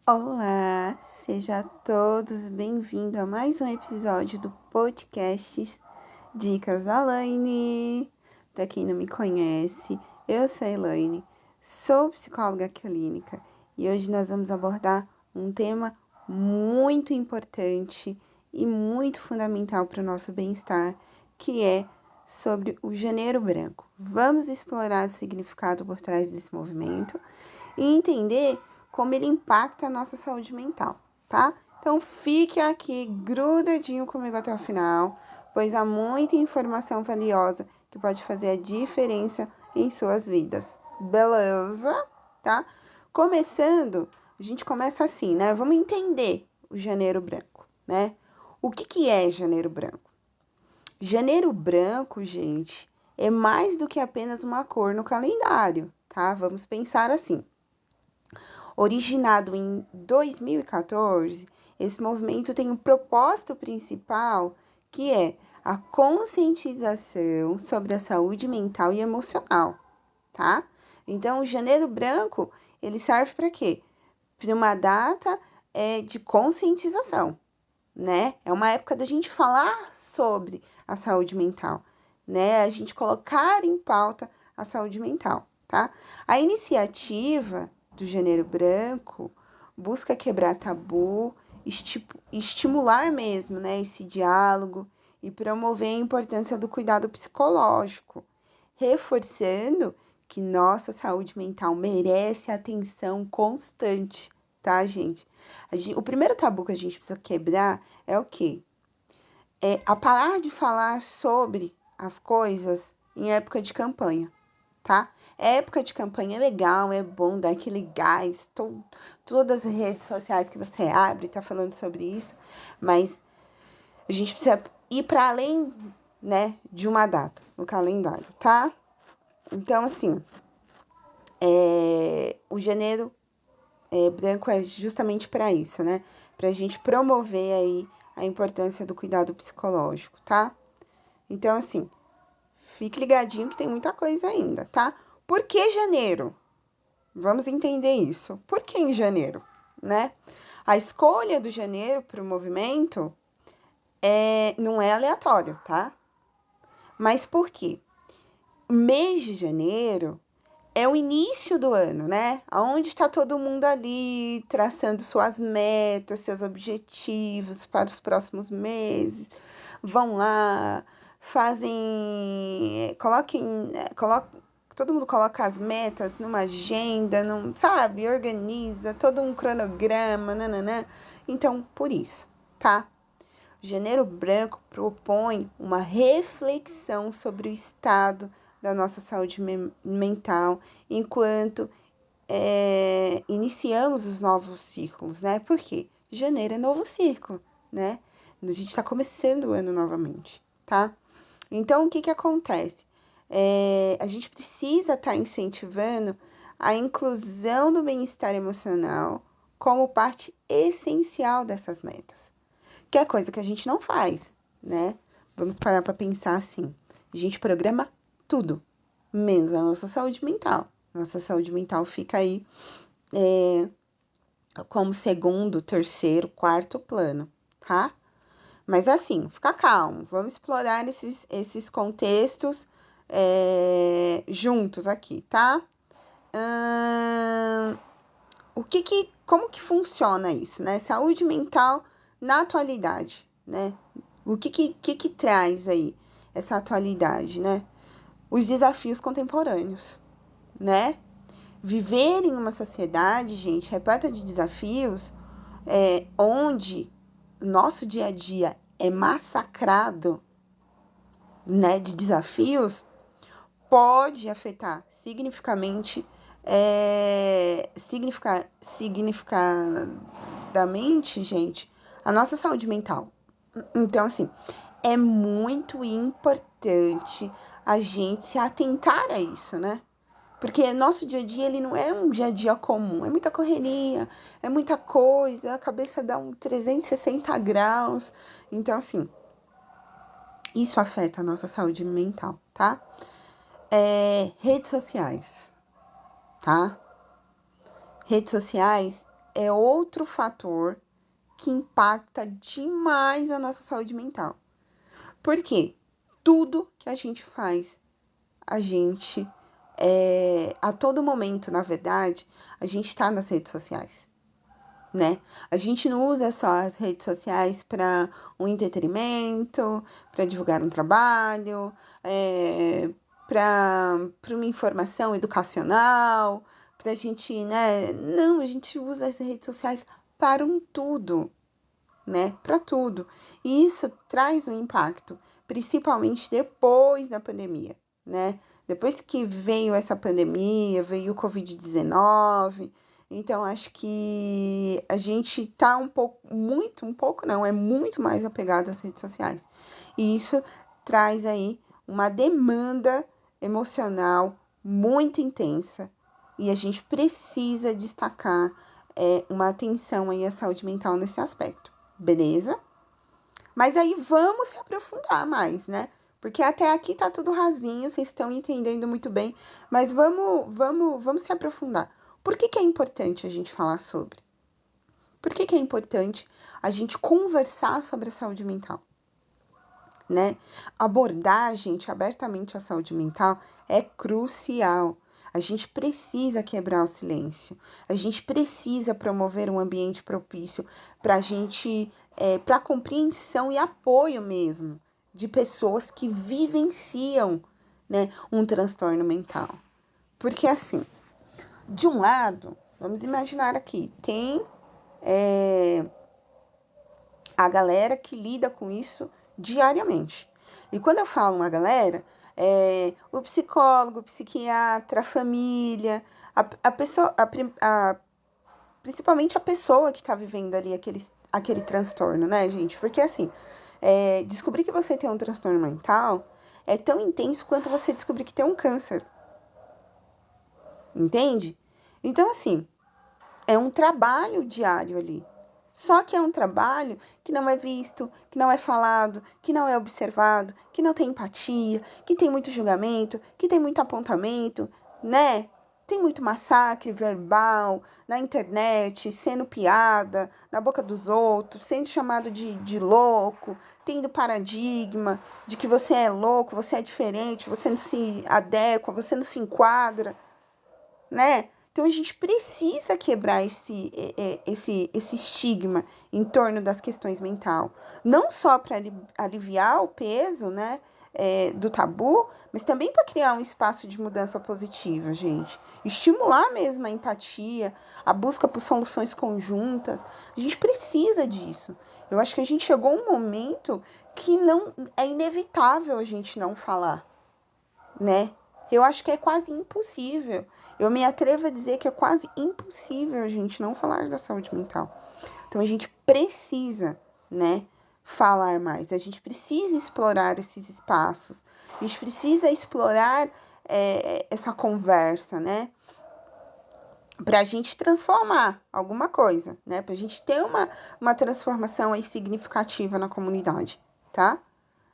Olá, sejam todos bem-vindos a mais um episódio do podcast Dicas da Elaine. Para quem não me conhece, eu sou a Elaine, sou psicóloga clínica e hoje nós vamos abordar um tema muito importante e muito fundamental para o nosso bem-estar, que é sobre o Janeiro Branco. Vamos explorar o significado por trás desse movimento e entender como ele impacta a nossa saúde mental, tá? Então fique aqui grudadinho comigo até o final, pois há muita informação valiosa que pode fazer a diferença em suas vidas. Beleza? Tá? Começando, a gente começa assim, né? Vamos entender o Janeiro Branco, né? O que é Janeiro Branco? Janeiro Branco, gente, é mais do que apenas uma cor no calendário, tá? Vamos pensar assim. Originado em 2014, esse movimento tem um propósito principal que é a conscientização sobre a saúde mental e emocional, tá? Então, o Janeiro Branco, ele serve para quê? Para uma data de conscientização, né? É uma época da gente falar sobre a saúde mental, né? A gente colocar em pauta a saúde mental, tá? A iniciativa do Janeiro Branco busca quebrar tabu, estimular mesmo, né, esse diálogo e promover a importância do cuidado psicológico, reforçando que nossa saúde mental merece atenção constante, tá, gente? O primeiro tabu que a gente precisa quebrar é o quê? É a parar de falar sobre as coisas em época de campanha, tá? Época de campanha é legal, é bom dar aquele gás, todas as redes sociais que você abre tá falando sobre isso, mas a gente precisa ir para além, né, de uma data no calendário, tá? Então, assim, o janeiro branco é justamente para isso, né? Para a gente promover aí a importância do cuidado psicológico, tá? Então, assim, fique ligadinho que tem muita coisa ainda, tá? Por que janeiro? Vamos entender isso. Por que em janeiro, né? A escolha do janeiro para o movimento não é aleatório, tá? Mas por quê? O mês de janeiro é o início do ano, né? Onde está todo mundo ali traçando suas metas, seus objetivos para os próximos meses. Vão lá, fazem, todo mundo coloca as metas numa agenda, sabe? Organiza todo um cronograma, nananã. Então, por isso, tá? Janeiro Branco propõe uma reflexão sobre o estado da nossa saúde mental enquanto iniciamos os novos ciclos, né? Porque janeiro é novo ciclo, né? A gente está começando o ano novamente, tá? Então, o que acontece? A gente precisa estar incentivando a inclusão do bem-estar emocional como parte essencial dessas metas, que é coisa que a gente não faz, né? Vamos parar para pensar assim. A gente programa tudo, menos a nossa saúde mental. Nossa saúde mental fica aí como segundo, terceiro, quarto plano, tá? Mas assim, fica calmo. Vamos explorar esses contextos juntos aqui, tá? Como que funciona isso, né? Saúde mental na atualidade, né? O que traz aí essa atualidade, né? Os desafios contemporâneos, né? Viver em uma sociedade, gente, repleta de desafios, onde nosso dia a dia é massacrado, né, de desafios, pode afetar significadamente, gente, a nossa saúde mental. Então, assim, é muito importante a gente se atentar a isso, né? Porque nosso dia a dia, ele não é um dia a dia comum, é muita correria, é muita coisa, a cabeça dá um 360 graus. Então, assim, isso afeta a nossa saúde mental, tá? Redes sociais, tá? Redes sociais é outro fator que impacta demais a nossa saúde mental. Por quê? Tudo que a gente faz, a gente, a todo momento, na verdade, a gente está nas redes sociais, né? A gente não usa só as redes sociais para um entretenimento, para divulgar um trabalho, para uma informação educacional, para a gente, né? Não, a gente usa as redes sociais para um tudo, né? Para tudo. E isso traz um impacto, principalmente depois da pandemia, né? Depois que veio essa pandemia, veio o Covid-19, então acho que a gente tá um pouco não, é muito mais apegado às redes sociais. E isso traz aí uma demanda emocional muito intensa e a gente precisa destacar uma atenção aí à saúde mental nesse aspecto. Beleza? Mas aí vamos se aprofundar mais, né? Porque até aqui tá tudo rasinho, vocês estão entendendo muito bem, mas vamos se aprofundar. Por que é importante a gente falar sobre? Por que é importante a gente conversar sobre a saúde mental, né? Abordar, gente, abertamente a saúde mental é crucial. A gente precisa quebrar o silêncio. A gente precisa promover um ambiente propício para a gente, para compreensão e apoio mesmo de pessoas que vivenciam, né, um transtorno mental. Porque assim, de um lado, vamos imaginar aqui, tem a galera que lida com isso diariamente. E quando eu falo uma galera, o psicólogo, o psiquiatra, a família, a pessoa, principalmente a pessoa que está vivendo ali aquele transtorno, né, gente? Porque assim, descobrir que você tem um transtorno mental é tão intenso quanto você descobrir que tem um câncer, entende? Então, assim, é um trabalho diário ali. Só que é um trabalho que não é visto, que não é falado, que não é observado, que não tem empatia, que tem muito julgamento, que tem muito apontamento, né? Tem muito massacre verbal na internet, sendo piada na boca dos outros, sendo chamado de louco, tendo paradigma de que você é louco, você é diferente, você não se adequa, você não se enquadra, né? Então a gente precisa quebrar esse estigma em torno das questões mental, não só para aliviar o peso, né, do tabu, mas também para criar um espaço de mudança positiva, gente. Estimular mesmo a empatia, a busca por soluções conjuntas. A gente precisa disso. Eu acho que a gente chegou a um momento que não é inevitável a gente não falar, né? Eu acho que é quase impossível. Eu me atrevo a dizer que é quase impossível a gente não falar da saúde mental. Então a gente precisa, né, falar mais. A gente precisa explorar esses espaços. A gente precisa explorar essa conversa, né? Para a gente transformar alguma coisa, né? Para a gente ter uma transformação aí significativa na comunidade, tá?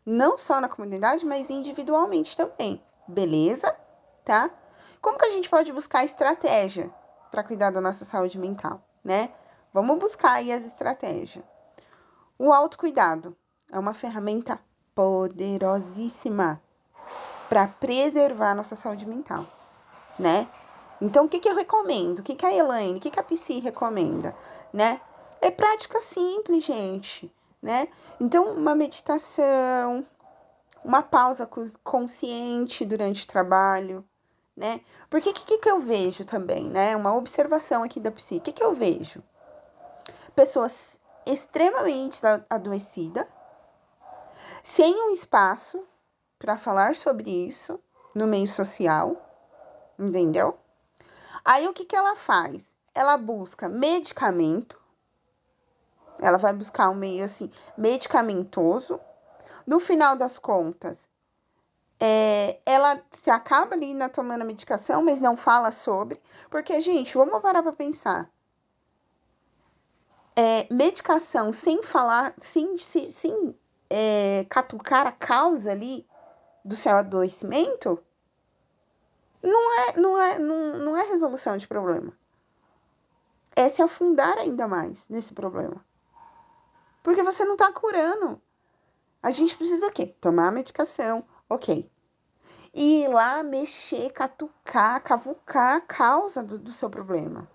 Não só na comunidade, mas individualmente também, beleza? Tá? Como que a gente pode buscar estratégia para cuidar da nossa saúde mental, né? Vamos buscar aí as estratégias. O autocuidado é uma ferramenta poderosíssima para preservar a nossa saúde mental, né? Então, o que eu recomendo? O que a Elaine, o que a Psi recomenda, né? É prática simples, gente, né? Então, uma meditação, uma pausa consciente durante o trabalho, né? Porque o que eu vejo também, né? Uma observação aqui da psi. O que eu vejo? Pessoas extremamente adoecidas, sem um espaço para falar sobre isso no meio social, entendeu? Aí o que ela faz? Ela busca medicamento, ela vai buscar um meio assim medicamentoso. No final das contas, ela se acaba ali tomando a medicação, mas não fala sobre. Porque, gente, vamos parar pra pensar. Medicação sem falar, sem catucar a causa ali do seu adoecimento, não é resolução de problema. é se afundar ainda mais nesse problema. Porque você não tá curando. A gente precisa o quê? Tomar a medicação, ok. E ir lá mexer, catucar, cavucar a causa do seu problema.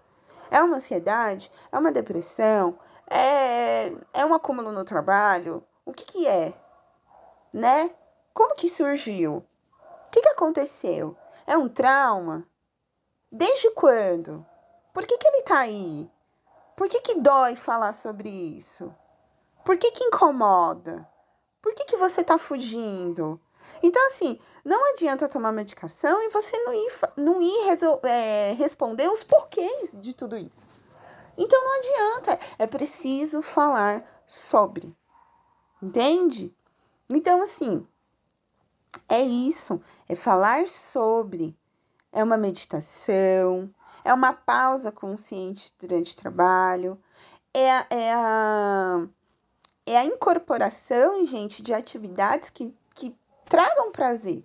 É uma ansiedade? É uma depressão? É um acúmulo no trabalho? O que é? Né? Como que surgiu? O que aconteceu? É um trauma? Desde quando? Por que ele tá aí? Por que dói falar sobre isso? Por que incomoda? Por que você tá fugindo? Então, assim, não adianta tomar medicação e você não ir responder os porquês de tudo isso. Então, não adianta. É preciso falar sobre. Entende? Então, assim, é isso. É falar sobre. É uma meditação. É uma pausa consciente durante o trabalho. É a incorporação, gente, de atividades que tragam prazer.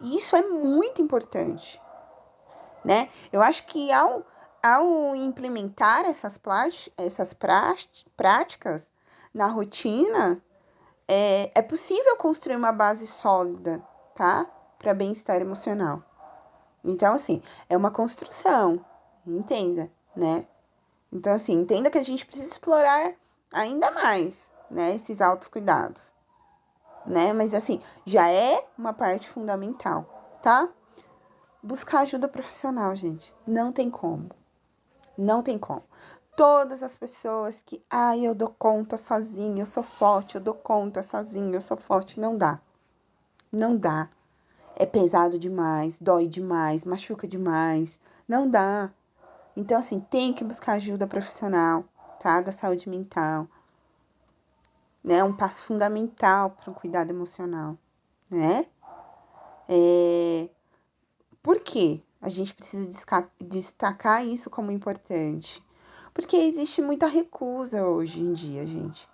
E isso é muito importante, né? Eu acho que ao implementar essas práticas na rotina, é possível construir uma base sólida, tá? Para bem-estar emocional. Então, assim, é uma construção, entenda, né? Então, assim, entenda que a gente precisa explorar ainda mais, né, esses autocuidados, né? Mas, assim, já é uma parte fundamental, tá? Buscar ajuda profissional, gente. Não tem como. Não tem como. Todas as pessoas que, eu dou conta sozinha, eu sou forte, eu dou conta sozinha, eu sou forte. Não dá. Não dá. É pesado demais, dói demais, machuca demais. Não dá. Então, assim, tem que buscar ajuda profissional, tá? Da saúde mental, né? É um passo fundamental para o cuidado emocional, né? Por quê? A gente precisa destacar isso como importante. Porque existe muita recusa hoje em dia, gente,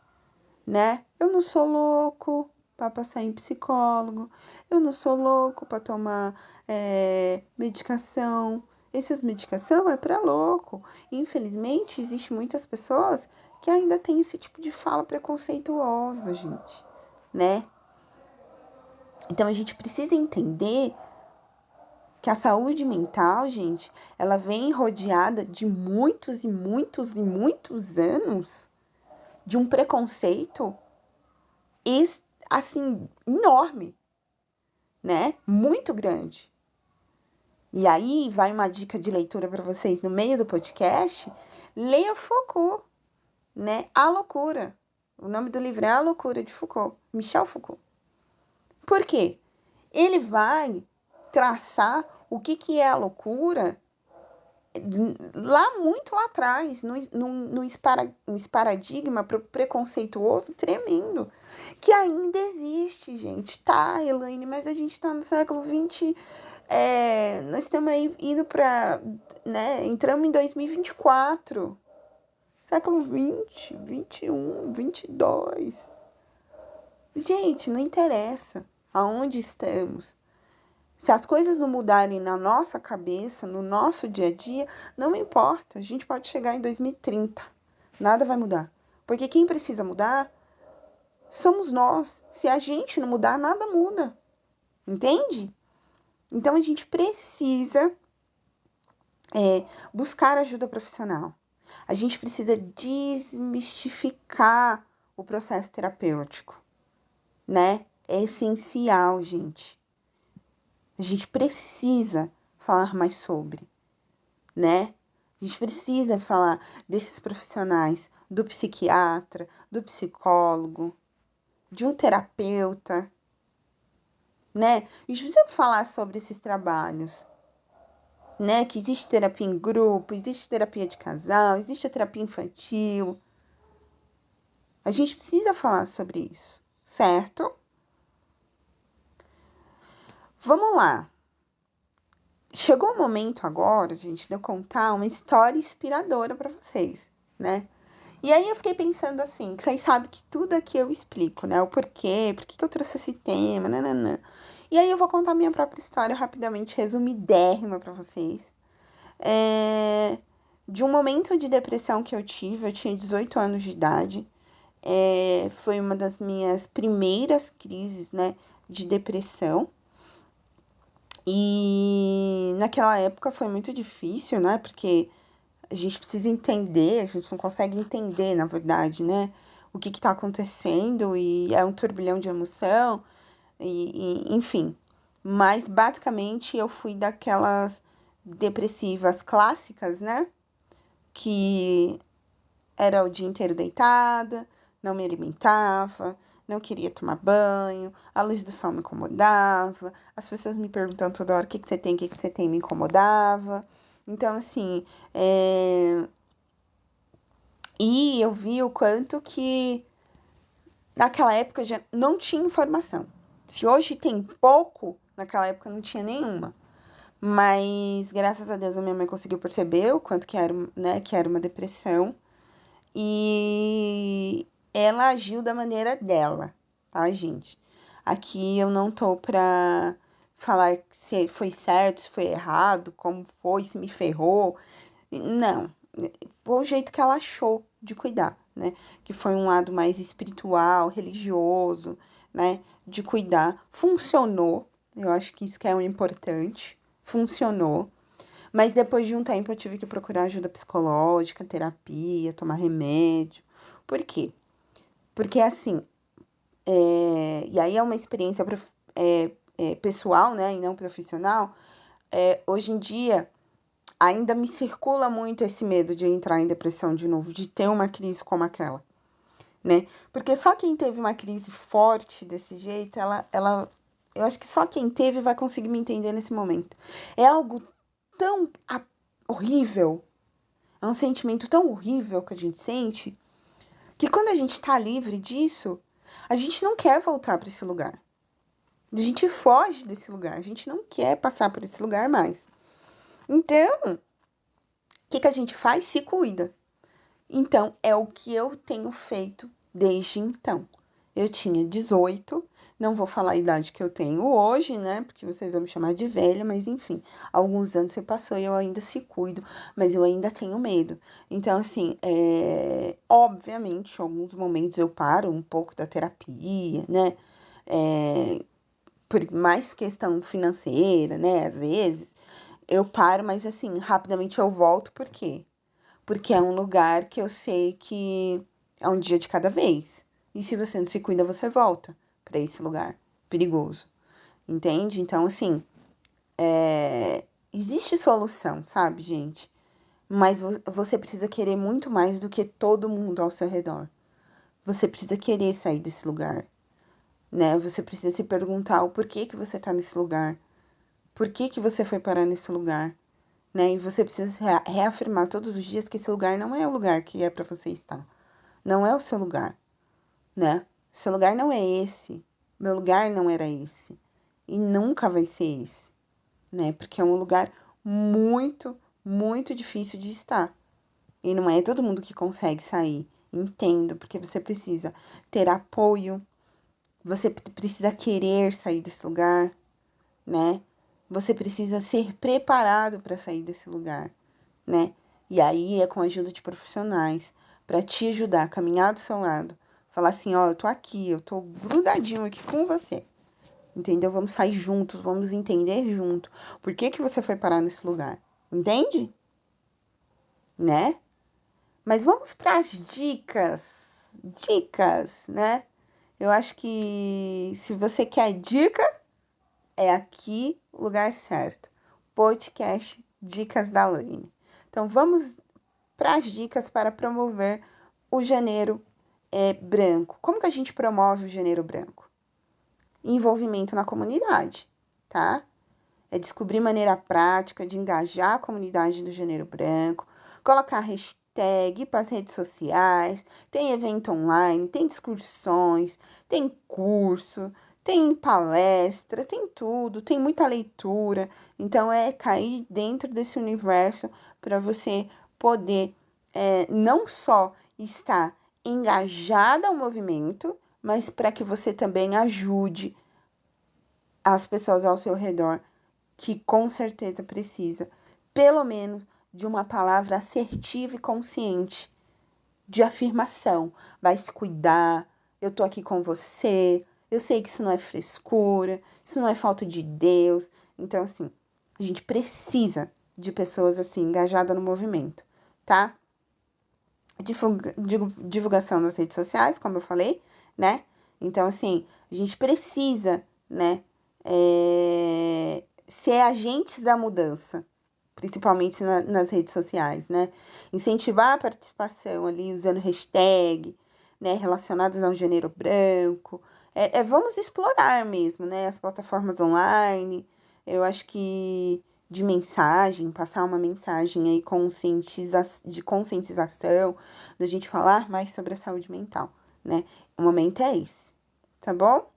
né? Eu não sou louco para passar em psicólogo, eu não sou louco para tomar medicação. Essas medicação é para louco. Infelizmente, existe muitas pessoas que ainda têm esse tipo de fala preconceituosa, gente, né? Então a gente precisa entender que a saúde mental, gente, ela vem rodeada de muitos e muitos e muitos anos de um preconceito assim enorme, né? Muito grande. E aí vai uma dica de leitura para vocês no meio do podcast. Leia Foucault, né? A Loucura. O nome do livro é A Loucura de Foucault, Michel Foucault. Por quê? Ele vai traçar o que é a loucura muito lá atrás, num paradigma preconceituoso tremendo, que ainda existe, gente, tá, Elaine? Mas a gente tá no século XX, nós estamos aí indo para, né, entramos em 2024, século XX, XXI, XXII. Gente, não interessa aonde estamos. Se as coisas não mudarem na nossa cabeça, no nosso dia a dia, não importa. A gente pode chegar em 2030. Nada vai mudar. Porque quem precisa mudar somos nós. Se a gente não mudar, nada muda. Entende? Então a gente precisa buscar ajuda profissional. A gente precisa desmistificar o processo terapêutico, né? É essencial, gente. A gente precisa falar mais sobre, né? A gente precisa falar desses profissionais, do psiquiatra, do psicólogo, de um terapeuta, né? A gente precisa falar sobre esses trabalhos, né? Que existe terapia em grupo, existe terapia de casal, existe a terapia infantil. A gente precisa falar sobre isso, certo? Vamos lá. Chegou o momento agora, gente, de eu contar uma história inspiradora para vocês, né? E aí eu fiquei pensando assim, que vocês sabem que tudo aqui eu explico, né? O porquê, por que eu trouxe esse tema, nananã. E aí eu vou contar minha própria história rapidamente, resumidérrima para vocês. de um momento de depressão que eu tive. Eu tinha 18 anos de idade. Foi uma das minhas primeiras crises, né, de depressão. E naquela época foi muito difícil, né, porque a gente precisa entender, a gente não consegue entender, na verdade, né, o que está acontecendo, e é um turbilhão de emoção, enfim. Mas basicamente eu fui daquelas depressivas clássicas, né, que era o dia inteiro deitada, não me alimentava, não queria tomar banho, a luz do sol me incomodava, as pessoas me perguntando toda hora o que que você tem, o que que você tem, me incomodava. Então, assim, e eu vi o quanto que naquela época já não tinha informação. Se hoje tem pouco, naquela época não tinha nenhuma. Mas graças a Deus a minha mãe conseguiu perceber o quanto que era, né, que era uma depressão. E ela agiu da maneira dela, tá, gente? Aqui eu não tô pra falar se foi certo, se foi errado, como foi, se me ferrou. Não, foi o jeito que ela achou de cuidar, né? Que foi um lado mais espiritual, religioso, né? De cuidar. Funcionou, eu acho que isso que é o importante. Funcionou. Mas depois de um tempo eu tive que procurar ajuda psicológica, terapia, tomar remédio. Por quê? Porque assim, e aí é uma experiência pessoal, né, e não profissional. Hoje em dia ainda me circula muito esse medo de entrar em depressão de novo, de ter uma crise como aquela, né? Porque só quem teve uma crise forte desse jeito, eu acho que só quem teve vai conseguir me entender nesse momento. É algo tão horrível. É um sentimento tão horrível que a gente sente, que quando a gente tá livre disso, a gente não quer voltar para esse lugar. A gente foge desse lugar, a gente não quer passar por esse lugar mais. Então, o que que a gente faz? Se cuida. Então, é o que eu tenho feito desde então. Eu tinha 18, não vou falar a idade que eu tenho hoje, né? Porque vocês vão me chamar de velha, mas enfim, alguns anos se passou e eu ainda se cuido, mas eu ainda tenho medo. Então, assim, obviamente, em alguns momentos eu paro um pouco da terapia, né? Por mais questão financeira, né? Às vezes eu paro, mas assim, rapidamente eu volto, por quê? Porque é um lugar que eu sei que é um dia de cada vez. E se você não se cuida, você volta para esse lugar perigoso, entende? Então, assim, existe solução, sabe, gente? Mas você precisa querer muito mais do que todo mundo ao seu redor. Você precisa querer sair desse lugar, né? Você precisa se perguntar o porquê que você tá nesse lugar. Por que que você foi parar nesse lugar, né? E você precisa reafirmar todos os dias que esse lugar não é o lugar que é para você estar. Não é o seu lugar, né? Seu lugar não é esse. Meu lugar não era esse. E nunca vai ser esse, né? Porque é um lugar muito, muito difícil de estar. E não é todo mundo que consegue sair. Entendo, porque você precisa ter apoio, você precisa querer sair desse lugar, né? Você precisa ser preparado para sair desse lugar, né? E aí é com a ajuda de profissionais para te ajudar a caminhar do seu lado. Falar assim, ó, eu tô aqui, eu tô grudadinho aqui com você. Entendeu? Vamos sair juntos, vamos entender junto. Por que que você foi parar nesse lugar? Entende? Né? Mas vamos para as dicas. Dicas, né? Eu acho que se você quer dica, é aqui o lugar certo. Podcast Dicas da Laine. Então vamos para as dicas para promover o janeiro branco. Como que a gente promove o janeiro branco? Envolvimento na comunidade, tá? É descobrir maneira prática de engajar a comunidade do janeiro branco, colocar hashtag para as redes sociais, tem evento online, tem discussões, tem curso, tem palestra, tem tudo, tem muita leitura. Então é cair dentro desse universo para você poder não só estar engajada ao movimento, mas para que você também ajude as pessoas ao seu redor que com certeza precisa, pelo menos, de uma palavra assertiva e consciente, de afirmação. Vai se cuidar, eu tô aqui com você, eu sei que isso não é frescura, isso não é falta de Deus. Então, assim, a gente precisa de pessoas assim, engajadas no movimento, tá? Divulgação nas redes sociais, como eu falei, né? Então, assim, a gente precisa, né, ser agentes da mudança, principalmente nas redes sociais, né? Incentivar a participação ali usando hashtag, né, relacionadas ao gênero branco. Vamos explorar mesmo, né, as plataformas online. Eu acho que de mensagem, passar uma mensagem aí de conscientização, da gente falar mais sobre a saúde mental, né? O momento é esse, tá bom?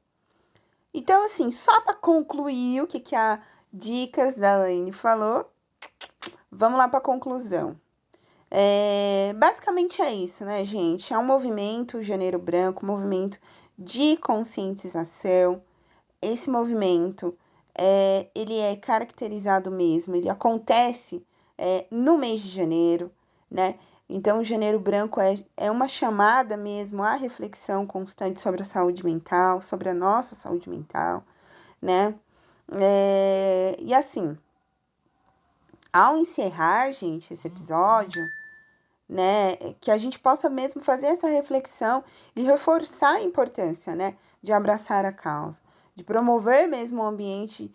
Então, assim, só para concluir o que a Dicas da Elaine falou, vamos lá para a conclusão. Basicamente é isso, né, gente? É um movimento Janeiro Branco, um movimento de conscientização. Esse movimento, ele é caracterizado mesmo, ele acontece no mês de janeiro, né? Então, o Janeiro Branco é uma chamada mesmo à reflexão constante sobre a saúde mental, sobre a nossa saúde mental, né? E assim, ao encerrar, gente, esse episódio, né, que a gente possa mesmo fazer essa reflexão e reforçar a importância, né, de abraçar a causa, de promover mesmo um ambiente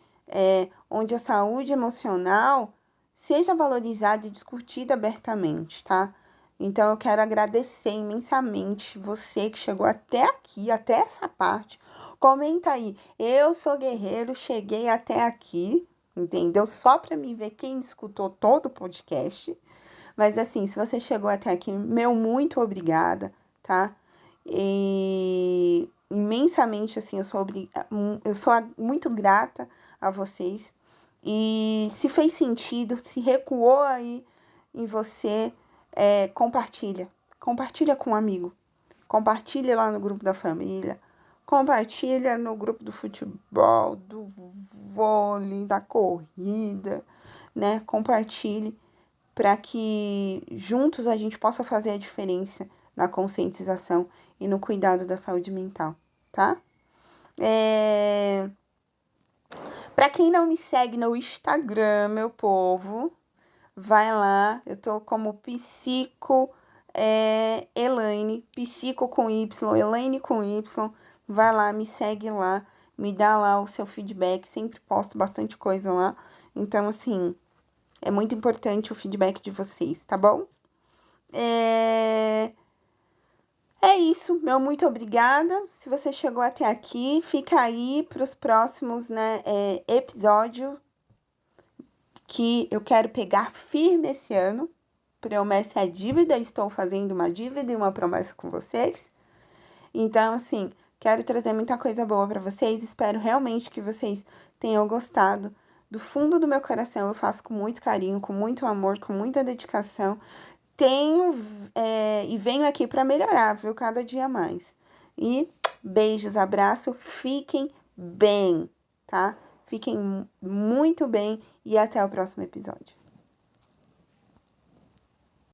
onde a saúde emocional seja valorizada e discutida abertamente, tá? Então eu quero agradecer imensamente você que chegou até aqui, até essa parte. Comenta aí, eu sou guerreiro, cheguei até aqui, entendeu? Só para mim ver quem escutou todo o podcast. Mas assim, se você chegou até aqui, meu muito obrigada, tá? E imensamente assim, eu sou muito grata a vocês. E se fez sentido, se recuou aí em você, compartilha. Compartilha com um amigo. Compartilha lá no grupo da família. Compartilha no grupo do futebol, do vôlei, da corrida, né? Compartilhe para que juntos a gente possa fazer a diferença na conscientização e no cuidado da saúde mental, tá? Para quem não me segue no Instagram, meu povo, vai lá, eu tô como Elaine, psico com Y, Elaine com Y, vai lá, me segue lá, me dá lá o seu feedback, sempre posto bastante coisa lá, então assim, é muito importante o feedback de vocês, tá bom? É isso, meu muito obrigada. Se você chegou até aqui, fica aí para os próximos, né, episódios que eu quero pegar firme esse ano. Promessa é dívida, estou fazendo uma dívida e uma promessa com vocês. Então, assim, quero trazer muita coisa boa para vocês. Espero realmente que vocês tenham gostado. Do fundo do meu coração, eu faço com muito carinho, com muito amor, com muita dedicação. E venho aqui para melhorar, viu? Cada dia mais. E beijos, abraço, fiquem bem, tá? Fiquem muito bem e até o próximo episódio.